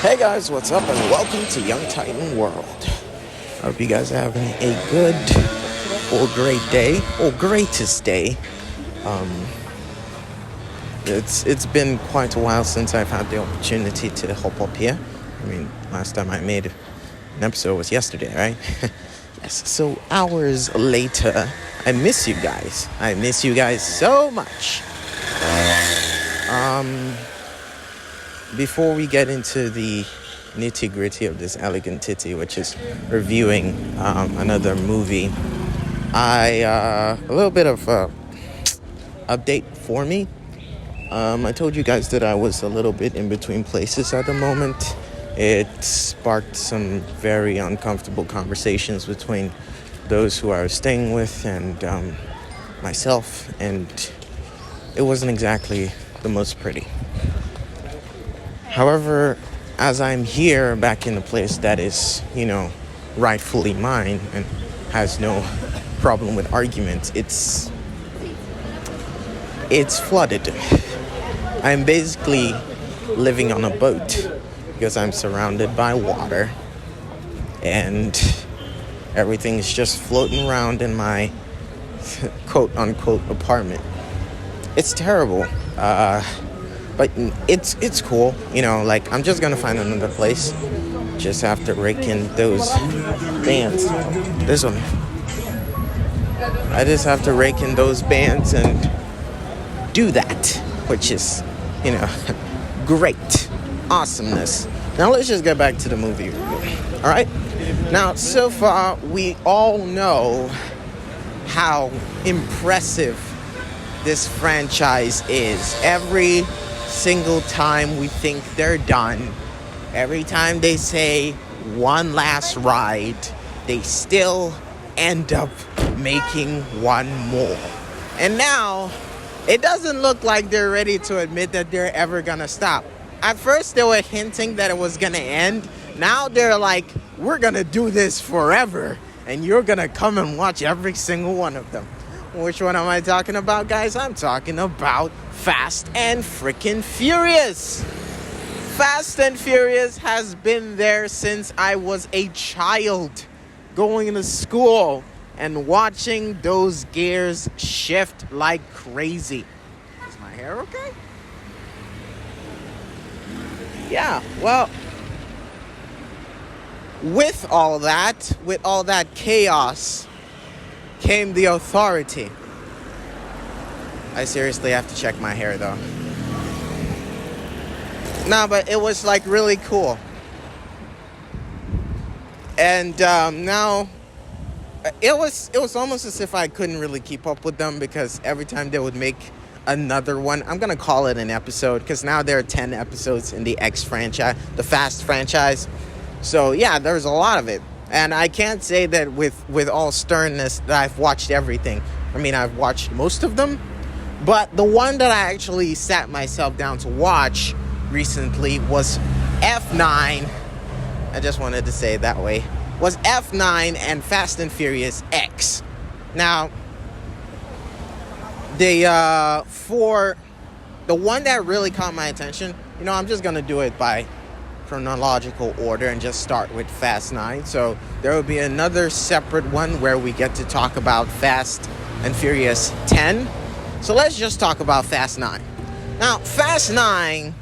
Hey guys, what's up, and welcome to Young Titan World. I hope you guys are having a good or great day, or greatest day. It's been quite a while since I've had the opportunity to hop up here. I mean, last time I made an episode was yesterday, right? Yes, so hours later, I miss you guys. I miss you guys so much. Before we get into the nitty-gritty of this elegant titty, which is reviewing another movie, a little bit of update for me. I told you guys that I was a little bit in between places at the moment. It sparked some very uncomfortable conversations between those who I was staying with and myself, and it wasn't exactly the most pretty. However, as I'm here back in a place that is, rightfully mine and has no problem with arguments, it's flooded. I'm basically living on a boat because I'm surrounded by water and everything is just floating around in my quote-unquote apartment. It's terrible. But it's cool, I'm just gonna find another place. Just have to rake in those bands. This one. I just have to rake in those bands and do that, which is, great. Awesomeness. Now let's just get back to the movie review. Alright? Now, so far, we all know how impressive this franchise is. Every single time we think they're done, every time they say one last ride, they still end up making one more. And now, it doesn't look like they're ready to admit that they're ever gonna stop. At first, they were hinting that it was gonna end. Now they're like, we're gonna do this forever, and you're gonna come and watch every single one of them. Which one am I talking about, guys? I'm talking about Fast and Freaking Furious. Fast and Furious has been there since I was a child, going to school and watching those gears shift like crazy. Is my hair okay? Yeah, well, with all that chaos, came the authority. I seriously have to check my hair though. No, but it was really cool. And now it was almost as if I couldn't really keep up with them, because every time they would make another one, I'm gonna call it an episode, because now there are 10 episodes in the X franchise, the Fast franchise. So yeah, there's a lot of it. And I can't say that with all sternness that I've watched everything. I mean, I've watched most of them. But the one that I actually sat myself down to watch recently was F9. I just wanted to say it that way. Was F9 and Fast and Furious X. Now, for the one that really caught my attention, I'm just going to do it by chronological order and just start with Fast 9. So there will be another separate one where we get to talk about Fast and Furious 10. So let's just talk about Fast 9. Now, Fast 9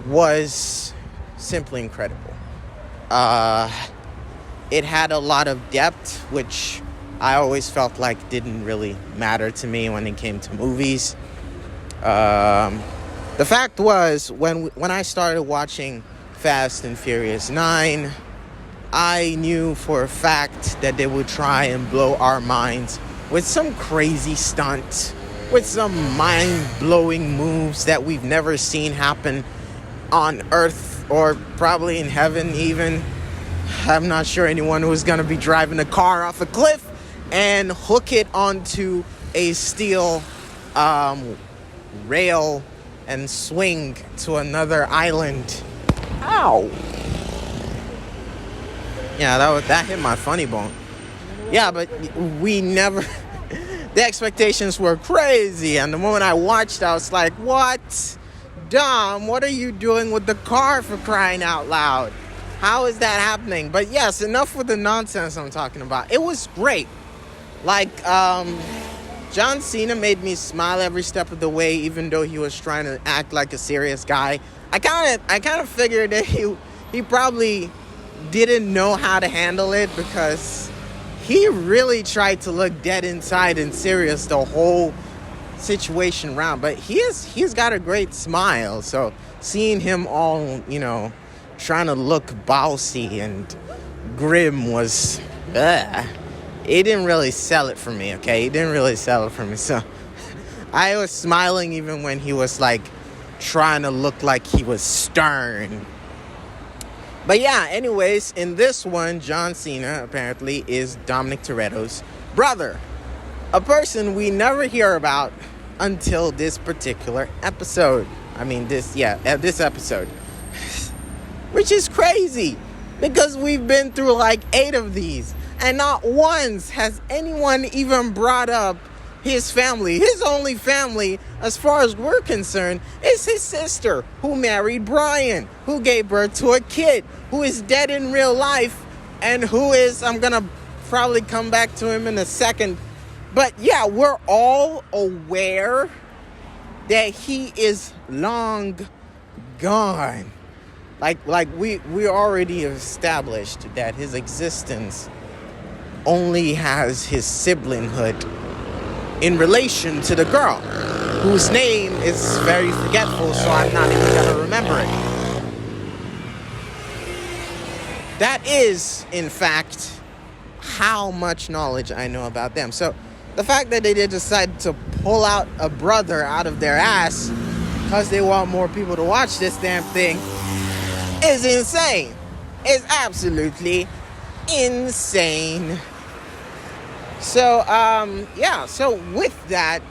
was simply incredible. It had a lot of depth, which I always felt like didn't really matter to me when it came to movies. The fact was, when I started watching Fast and Furious 9, I knew for a fact that they would try and blow our minds with some crazy stunts, with some mind-blowing moves that we've never seen happen on Earth or probably in heaven even. I'm not sure anyone who's going to be driving a car off a cliff and hook it onto a steel rail and swing to another island. Ow! Yeah, that hit my funny bone. Yeah, but we never... The expectations were crazy, and the moment I watched, I was like, what? Dom, what are you doing with the car, for crying out loud? How is that happening? But yes, enough with the nonsense I'm talking about. It was great. Like, John Cena made me smile every step of the way, even though he was trying to act like a serious guy. I kind of figured that he probably didn't know how to handle it, because he really tried to look dead inside and serious the whole situation round. But he's got a great smile, so seeing him all, trying to look bossy and grim was, it didn't really sell it for me, okay? It didn't really sell it for me. So I was smiling even when he was like trying to look like he was stern. But yeah, anyways, in this one, John Cena apparently is Dominic Toretto's brother, a person we never hear about until this particular episode. This episode. Which is crazy, because we've been through like 8 of these, and not once has anyone even brought up his family. His only family, as far as we're concerned, is his sister, who married Brian, who gave birth to a kid, who is dead in real life, and who is, I'm gonna probably come back to him in a second. But yeah, we're all aware that he is long gone. Like we already established that his existence only has his siblinghood in relation to the girl, whose name is very forgetful, so I'm not even gonna remember it. That is, in fact, how much knowledge I know about them. So the fact that they did decide to pull out a brother out of their ass because they want more people to watch this damn thing is insane. It's absolutely insane. So, so with that,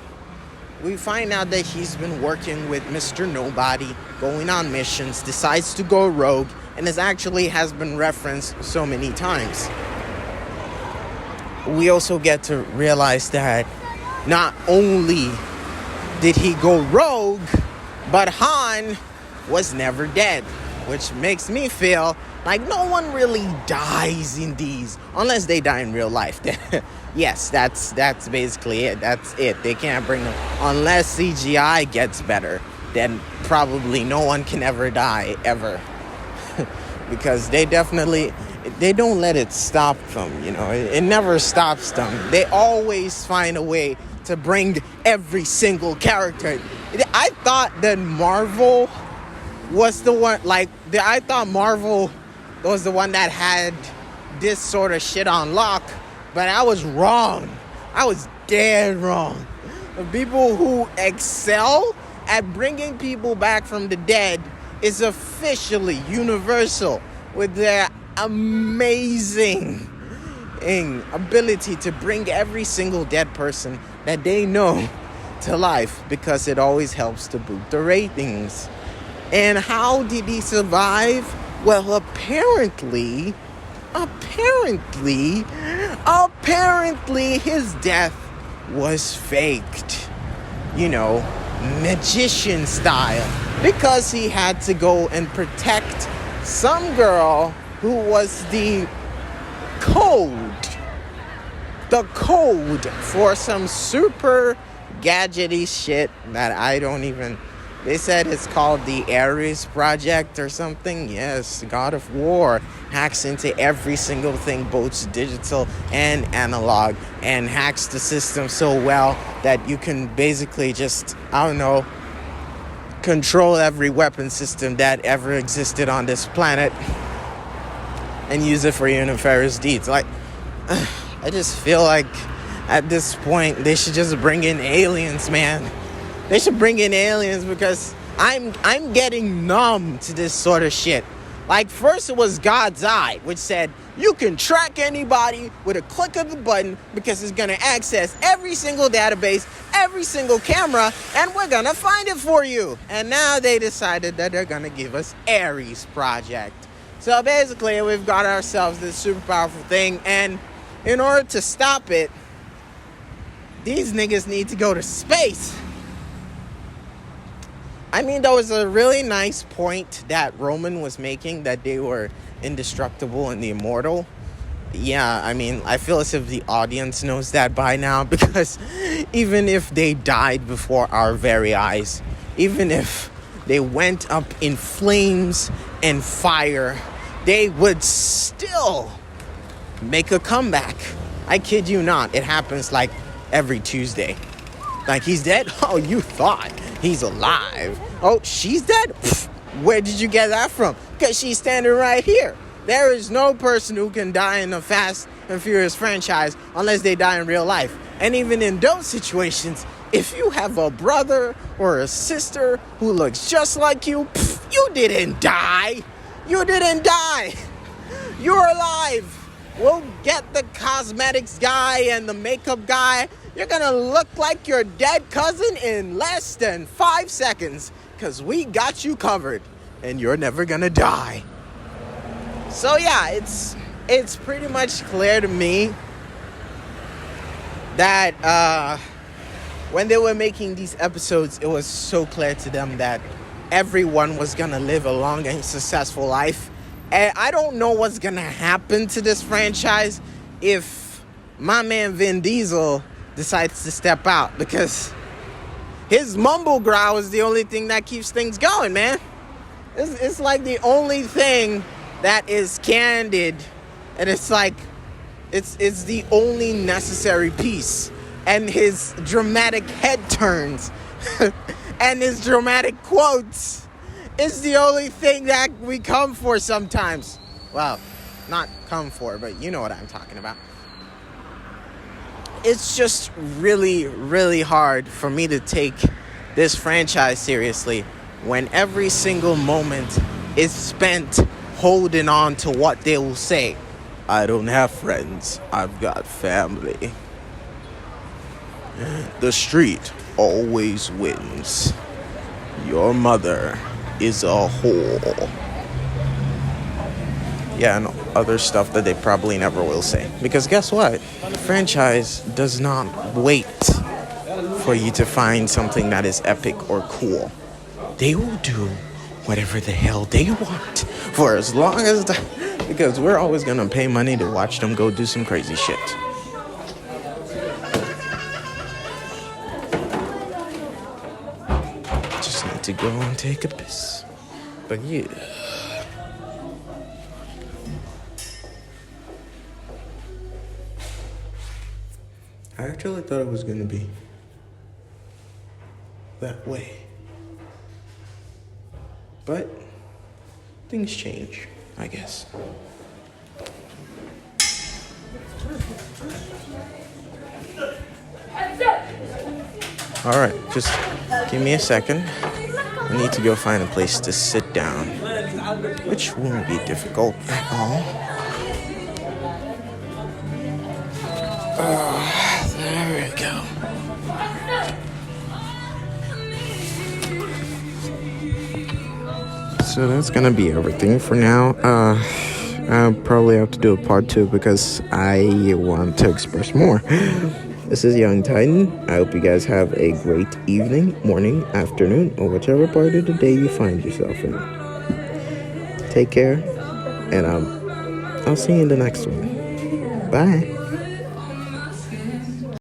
we find out that he's been working with Mr. Nobody, going on missions, decides to go rogue, and has been referenced so many times. We also get to realize that not only did he go rogue, but Han was never dead, which makes me feel like no one really dies in these, unless they die in real life. Yes, that's basically it. That's it. They can't bring them unless CGI gets better. Then probably no one can ever die ever, because they don't let it stop them. It never stops them. They always find a way to bring every single character. I thought that Marvel was the one. I thought Marvel was the one that had this sort of shit on lock. But I was wrong. I was dead wrong. The people who excel at bringing people back from the dead is officially Universal, with their amazing ability to bring every single dead person that they know to life, because it always helps to boost the ratings. And how did he survive? Well, apparently his death was faked, magician style, because he had to go and protect some girl who was the code for some super gadgety shit that I don't even. They said it's called the Ares Project or something. Yes, God of War hacks into every single thing, both digital and analog, and hacks the system so well that you can basically just, control every weapon system that ever existed on this planet and use it for your nefarious deeds. I just feel like at this point they should just bring in aliens, man. They should bring in aliens, because I'm getting numb to this sort of shit. First it was God's Eye, which said you can track anybody with a click of the button, because it's going to access every single database, every single camera, and we're going to find it for you. And now they decided that they're going to give us Ares Project. So basically, we've got ourselves this super powerful thing, and in order to stop it, these niggas need to go to space. I mean, that was a really nice point that Roman was making, that they were indestructible and immortal. Yeah, I mean, I feel as if the audience knows that by now, because even if they died before our very eyes, even if they went up in flames and fire, they would still make a comeback. I kid you not. It happens like every Tuesday. Like, he's dead? Oh, you thought he's alive. Oh, she's dead? Pfft, where did you get that from? Because she's standing right here. There is no person who can die in the Fast and Furious franchise unless they die in real life. And even in those situations, if you have a brother or a sister who looks just like you, you didn't die. You didn't die. You're alive. We'll get the cosmetics guy and the makeup guy. You're gonna look like your dead cousin in less than 5 seconds, because we got you covered and you're never gonna die. So yeah, it's pretty much clear to me that when they were making these episodes, it was so clear to them that everyone was gonna live a long and successful life. And I don't know what's gonna happen to this franchise if my man Vin Diesel decides to step out, because his mumble growl is the only thing that keeps things going, man. It's like the only thing that is candid, and it's like it's the only necessary piece. And his dramatic head turns and his dramatic quotes is the only thing that we come for sometimes. Well, not come for, but you know what I'm talking about. It's just really, really hard for me to take this franchise seriously when every single moment is spent holding on to what they will say. I don't have friends, I've got family. The street always wins. Your mother is a whore. Yeah, and other stuff that they probably never will say. Because guess what? The franchise does not wait for you to find something that is epic or cool. They will do whatever the hell they want for as long as because we're always gonna pay money to watch them go do some crazy shit. Just need to go and take a piss. But yeah. I actually thought it was gonna be that way. But things change, I guess. Alright, just give me a second. I need to go find a place to sit down, which won't be difficult at all. There we go. So that's gonna be everything for now. I'll probably have to do a part 2 because I want to express more. This is Young Titan. I hope you guys have a great evening, morning, afternoon, or whichever part of the day you find yourself in. Take care, and I'll see you in the next one. Bye.